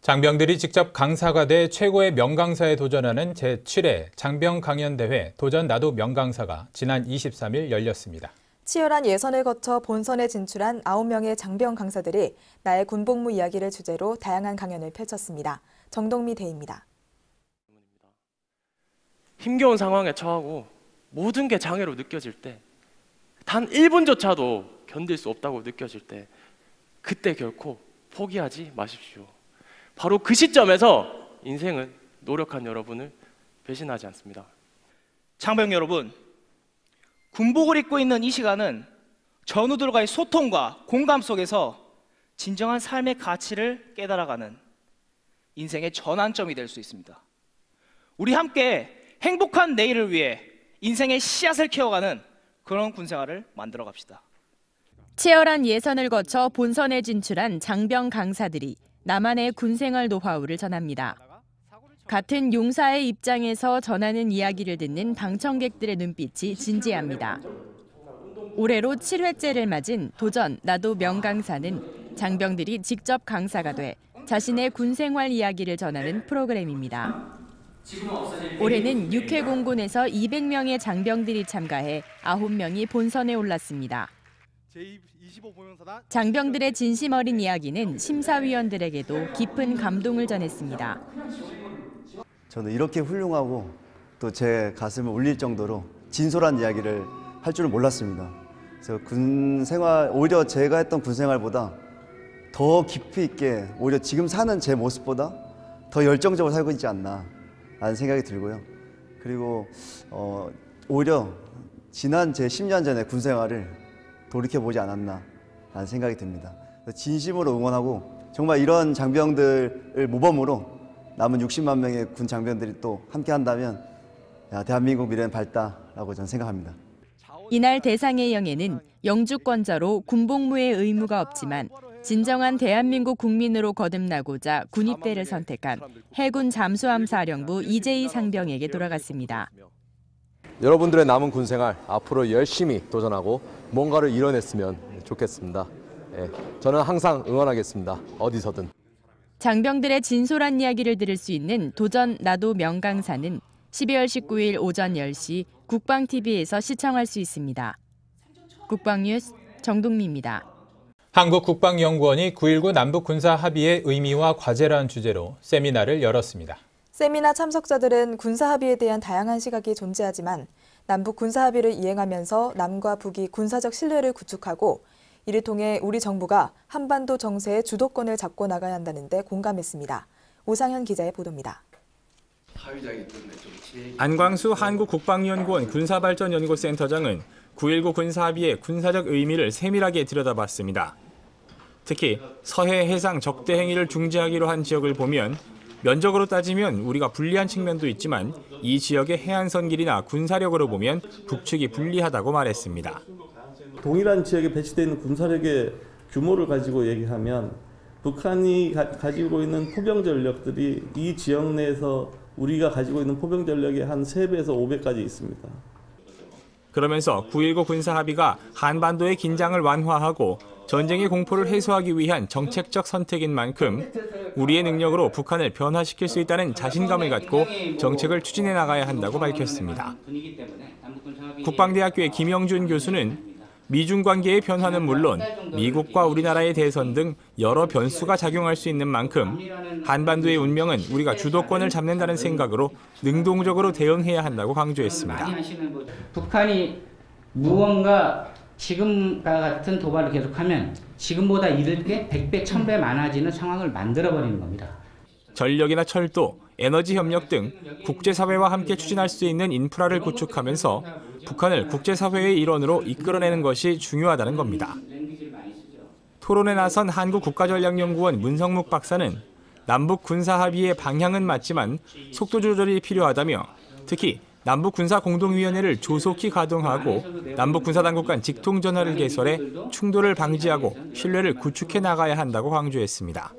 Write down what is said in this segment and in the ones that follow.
장병들이 직접 강사가 돼 최고의 명강사에 도전하는 제7회 장병강연대회 도전 나도 명강사가 지난 23일 열렸습니다. 치열한 예선을 거쳐 본선에 진출한 9명의 장병 강사들이 나의 군복무 이야기를 주제로 다양한 강연을 펼쳤습니다. 정동미 대입니다. 힘겨운 상황에 처하고 모든 게 장애로 느껴질 때, 단 1분조차도 견딜 수 없다고 느껴질 때, 그때 결코 포기하지 마십시오. 바로 그 시점에서 인생은 노력한 여러분을 배신하지 않습니다. 장병 여러분, 군복을 입고 있는 이 시간은 전우들과의 소통과 공감 속에서 진정한 삶의 가치를 깨달아가는 인생의 전환점이 될 수 있습니다. 우리 함께 행복한 내일을 위해 인생의 씨앗을 키워가는 그런 군생활을 만들어 갑시다. 치열한 예선을 거쳐 본선에 진출한 장병 강사들이 나만의 군생활 노하우를 전합니다. 같은 용사의 입장에서 전하는 이야기를 듣는 방청객들의 눈빛이 진지합니다. 올해로 7회째를 맞은 도전 나도 명강사는 장병들이 직접 강사가 돼 자신의 군생활 이야기를 전하는 프로그램입니다. 올해는 6회 공군에서 200명의 장병들이 참가해 9명이 본선에 올랐습니다. 장병들의 진심 어린 이야기는 심사위원들에게도 깊은 감동을 전했습니다. 저는 이렇게 훌륭하고 또 제 가슴을 울릴 정도로 진솔한 이야기를 할 줄은 몰랐습니다. 그래서 군 생활, 오히려 제가 했던 군 생활보다 더 깊이 있게, 오히려 지금 사는 제 모습보다 더 열정적으로 살고 있지 않나 라는 생각이 들고요. 그리고 오히려 지난 제 10년 전의 군 생활을 돌이켜보지 않았나 라는 생각이 듭니다. 진심으로 응원하고 정말 이런 장병들을 모범으로 남은 60만 명의 군 장병들이 또 함께 한다면 대한민국 미래는 밝다라고 저는 생각합니다. 이날 대상의 영예는 영주권자로 군복무의 의무가 없지만 진정한 대한민국 국민으로 거듭나고자 군입대를 선택한 해군 잠수함사령부 이재희 상병에게 돌아갔습니다. 여러분들의 남은 군생활 앞으로 열심히 도전하고 뭔가를 이뤄냈으면 좋겠습니다. 저는 항상 응원하겠습니다. 어디서든. 장병들의 진솔한 이야기를 들을 수 있는 도전 나도 명강사는 12월 19일 오전 10시 국방TV에서 시청할 수 있습니다. 국방뉴스 정동미입니다. 한국국방연구원이 9.19 남북군사합의의 의미와 과제라는 주제로 세미나를 열었습니다. 세미나 참석자들은 군사합의에 대한 다양한 시각이 존재하지만 남북 군사합의를 이행하면서 남과 북이 군사적 신뢰를 구축하고 이를 통해 우리 정부가 한반도 정세의 주도권을 잡고 나가야 한다는 데 공감했습니다. 오상현 기자의 보도입니다. 안광수 한국국방연구원 군사발전연구센터장은 9.19 군사합의의 군사적 의미를 세밀하게 들여다봤습니다. 특히 서해 해상 적대 행위를 중지하기로 한 지역을 보면 면적으로 따지면 우리가 불리한 측면도 있지만 이 지역의 해안선 길이나 군사력으로 보면 북측이 불리하다고 말했습니다. 동일한 지역에 배치되어 있는 군사력의 규모를 가지고 얘기하면 북한이 가지고 있는 포병 전력들이 이 지역 내에서 우리가 가지고 있는 포병 전력의 한 3배에서 5배까지 있습니다. 그러면서 9.19 군사합의가 한반도의 긴장을 완화하고 전쟁의 공포를 해소하기 위한 정책적 선택인 만큼 우리의 능력으로 북한을 변화시킬 수 있다는 자신감을 갖고 정책을 추진해 나가야 한다고 밝혔습니다. 국방대학교의 김영준 교수는 미중 관계의 변화는 물론 미국과 우리나라의 대선 등 여러 변수가 작용할 수 있는 만큼 한반도의 운명은 우리가 주도권을 잡는다는 생각으로 능동적으로 대응해야 한다고 강조했습니다. 북한이 무언가 지금과 같은 도발을 계속하면 지금보다 잃을 게 100배, 1000배 많아지는 상황을 만들어버리는 겁니다. 전력이나 철도, 에너지 협력 등 국제사회와 함께 추진할 수 있는 인프라를 구축하면서 북한을 국제사회의 일원으로 이끌어내는 것이 중요하다는 겁니다. 토론에 나선 한국국가전략연구원 문성묵 박사는 남북 군사합의의 방향은 맞지만 속도 조절이 필요하다며 특히 남북군사공동위원회를 조속히 가동하고 남북군사당국 간 직통전화를 개설해 충돌을 방지하고 신뢰를 구축해 나가야 한다고 강조했습니다.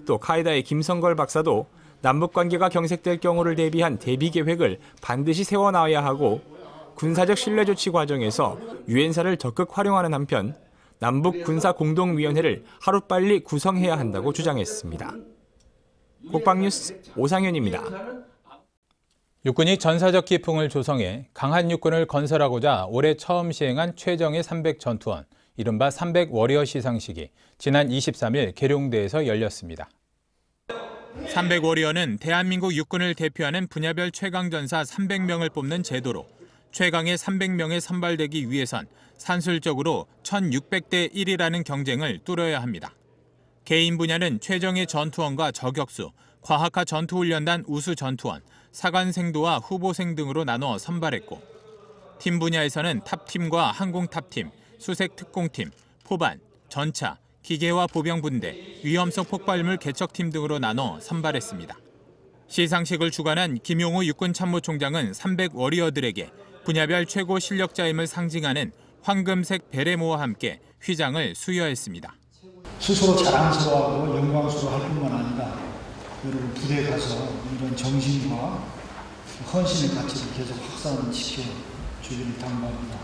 또 카이다의 김성걸 박사도 남북관계가 경색될 경우를 대비한 대비계획을 반드시 세워나와야 하고 군사적 신뢰 조치 과정에서 유엔사를 적극 활용하는 한편 남북군사공동위원회를 하루빨리 구성해야 한다고 주장했습니다. 국방뉴스 오상현입니다. 육군이 전사적 기풍을 조성해 강한 육군을 건설하고자 올해 처음 시행한 최정예 300전투원, 이른바 300워리어 시상식이 지난 23일 계룡대에서 열렸습니다. 300워리어는 대한민국 육군을 대표하는 분야별 최강전사 300명을 뽑는 제도로 최강의 300명에 선발되기 위해선 산술적으로 1600대 1이라는 경쟁을 뚫어야 합니다. 개인 분야는 최정예 전투원과 저격수, 과학화 전투훈련단 우수 전투원, 사관생도와 후보생 등으로 나눠 선발했고, 팀 분야에서는 탑팀과 항공탑팀, 수색특공팀, 포반, 전차, 기계화 보병분대, 위험성 폭발물 개척팀 등으로 나눠 선발했습니다. 시상식을 주관한 김용호 육군참모총장은 300워리어들에게 분야별 최고 실력자임을 상징하는 황금색 베레모와 함께 휘장을 수여했습니다. 스스로 자랑스러워하고 영광스러워할 뿐만 아니라 여러분 부대에 가서 이런 정신과 헌신의 가치를 계속 확산시켜 주기를 당부합니다.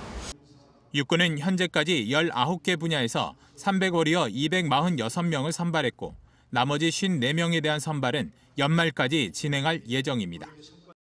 육군은 현재까지 19개 분야에서 300워리어 246명을 선발했고 나머지 54명에 대한 선발은 연말까지 진행할 예정입니다.